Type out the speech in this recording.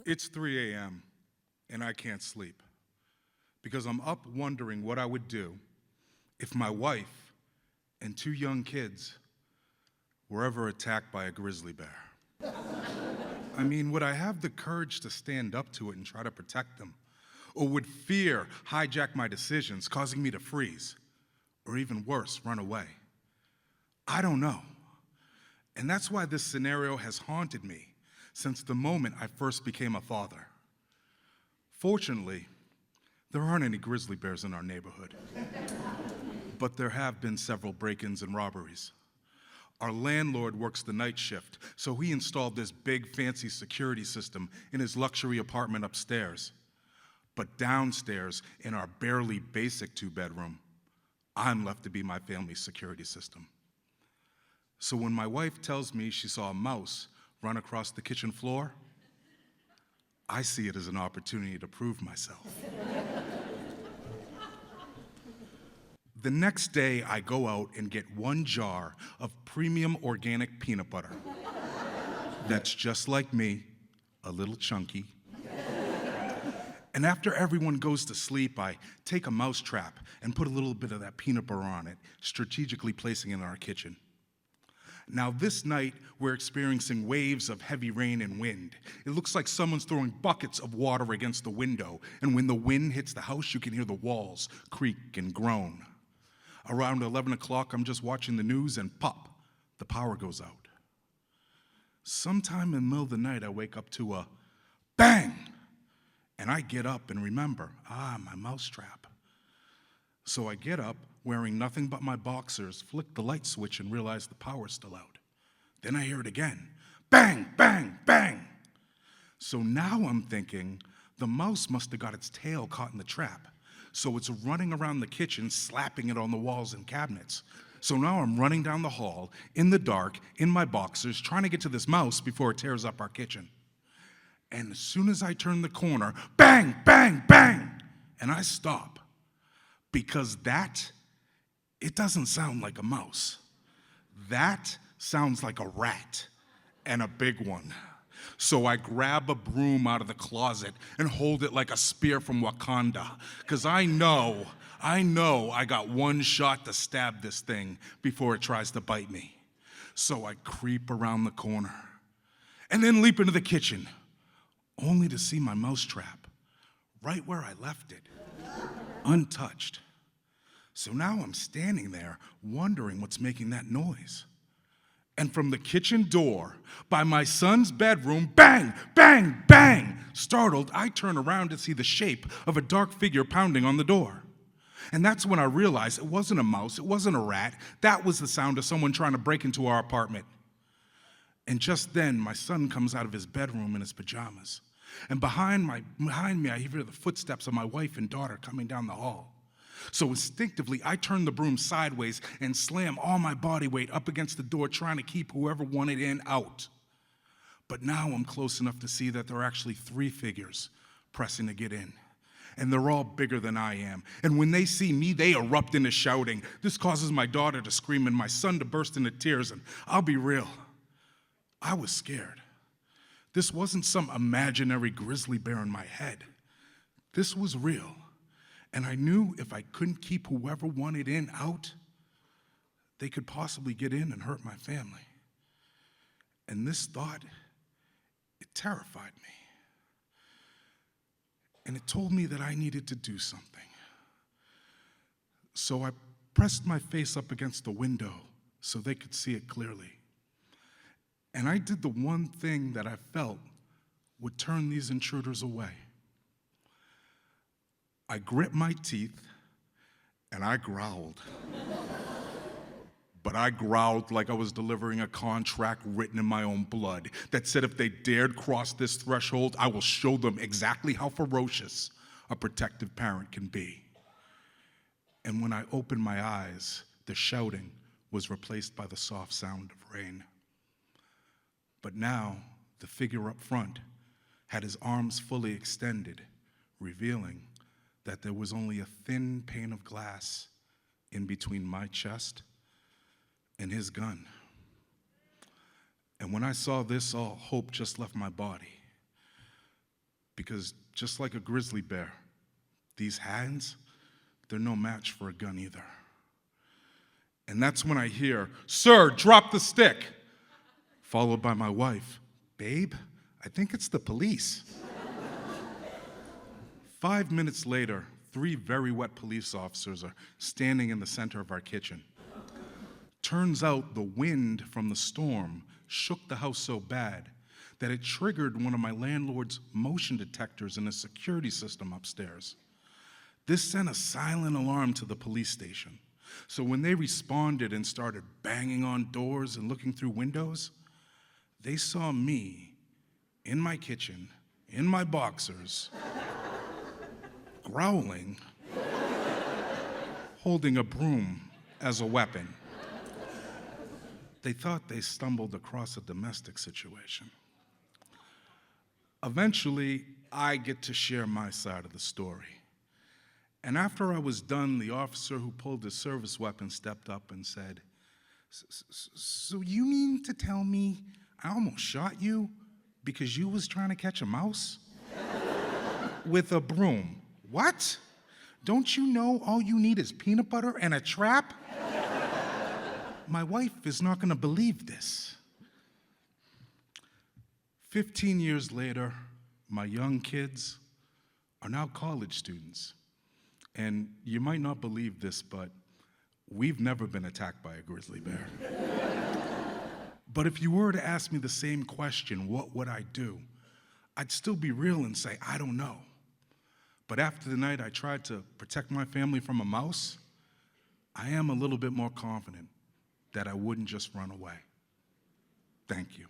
It's 3 a.m. and I can't sleep because I'm up wondering what I would do if my wife and 2 young kids were ever attacked by a grizzly bear. I mean, would I have the courage to stand up to it and try to protect them? Or would fear hijack my decisions, causing me to freeze? Or even worse, run away? I don't know. And that's why this scenario has haunted me since the moment I first became a father. Fortunately, there aren't any grizzly bears in our neighborhood. But there have been several break-ins and robberies. Our landlord works the night shift, so he installed this big fancy security system in his luxury apartment upstairs. But downstairs, in our barely basic 2-bedroom, I'm left to be my family's security system. So when my wife tells me she saw a mouse run across the kitchen floor, I see it as an opportunity to prove myself. The next day, I go out and get 1 jar of premium organic peanut butter. That's just like me, a little chunky. And after everyone goes to sleep, I take a mouse trap and put a little bit of that peanut butter on it, strategically placing it in our kitchen. Now this night, we're experiencing waves of heavy rain and wind. It looks like someone's throwing buckets of water against the window, and when the wind hits the house, you can hear the walls creak and groan. Around 11 o'clock, I'm just watching the news, and pop, the power goes out. Sometime in the middle of the night, I wake up to a bang, and I get up and remember, my mousetrap. So I get up, wearing nothing but my boxers, flick the light switch, and realize the power's still out. Then I hear it again, bang, bang, bang. So now I'm thinking, the mouse must have got its tail caught in the trap. So it's running around the kitchen, slapping it on the walls and cabinets. So now I'm running down the hall, in the dark, in my boxers, trying to get to this mouse before it tears up our kitchen. And as soon as I turn the corner, bang, bang, bang, and I stop. Because it doesn't sound like a mouse. That sounds like a rat, and a big one. So I grab a broom out of the closet and hold it like a spear from Wakanda, because I know I got 1 shot to stab this thing before it tries to bite me. So I creep around the corner and then leap into the kitchen, only to see my mousetrap right where I left it, untouched. So now I'm standing there wondering what's making that noise. And from the kitchen door, by my son's bedroom, bang, bang, bang. Startled, I turn around to see the shape of a dark figure pounding on the door. And that's when I realized it wasn't a mouse, it wasn't a rat. That was the sound of someone trying to break into our apartment. And just then, my son comes out of his bedroom in his pajamas. And behind me, I hear the footsteps of my wife and daughter coming down the hall. So instinctively, I turn the broom sideways and slam all my body weight up against the door, trying to keep whoever wanted in out. But now I'm close enough to see that there are actually 3 figures pressing to get in. And they're all bigger than I am. And when they see me, they erupt into shouting. This causes my daughter to scream and my son to burst into tears. And I'll be real, I was scared. This wasn't some imaginary grizzly bear in my head. This was real. And I knew if I couldn't keep whoever wanted in out, they could possibly get in and hurt my family. And this thought, it terrified me. And it told me that I needed to do something. So I pressed my face up against the window so they could see it clearly. And I did the one thing that I felt would turn these intruders away. I grit my teeth and I growled. But I growled like I was delivering a contract written in my own blood that said if they dared cross this threshold, I will show them exactly how ferocious a protective parent can be. And when I opened my eyes, the shouting was replaced by the soft sound of rain. But now, the figure up front had his arms fully extended, revealing that there was only a thin pane of glass in between my chest and his gun. And when I saw this, all hope just left my body. Because just like a grizzly bear, these hands, they're no match for a gun either. And that's when I hear, "Sir, drop the stick," followed by my wife, "Babe, I think it's the police." 5 minutes later, 3 very wet police officers are standing in the center of our kitchen. Turns out the wind from the storm shook the house so bad that it triggered one of my landlord's motion detectors in the security system upstairs. This sent a silent alarm to the police station. So when they responded and started banging on doors and looking through windows, they saw me in my kitchen, in my boxers, growling, holding a broom as a weapon. They thought they stumbled across a domestic situation. Eventually, I get to share my side of the story. And after I was done, the officer who pulled his service weapon stepped up and said, "So you mean to tell me I almost shot you because you was trying to catch a mouse?" "With a broom." "What? Don't you know all you need is peanut butter and a trap?" My wife is not going to believe this. 15 years later, my young kids are now college students. And you might not believe this, but we've never been attacked by a grizzly bear. But if you were to ask me the same question, what would I do? I'd still be real and say, I don't know. But after the night I tried to protect my family from a mouse, I am a little bit more confident that I wouldn't just run away. Thank you.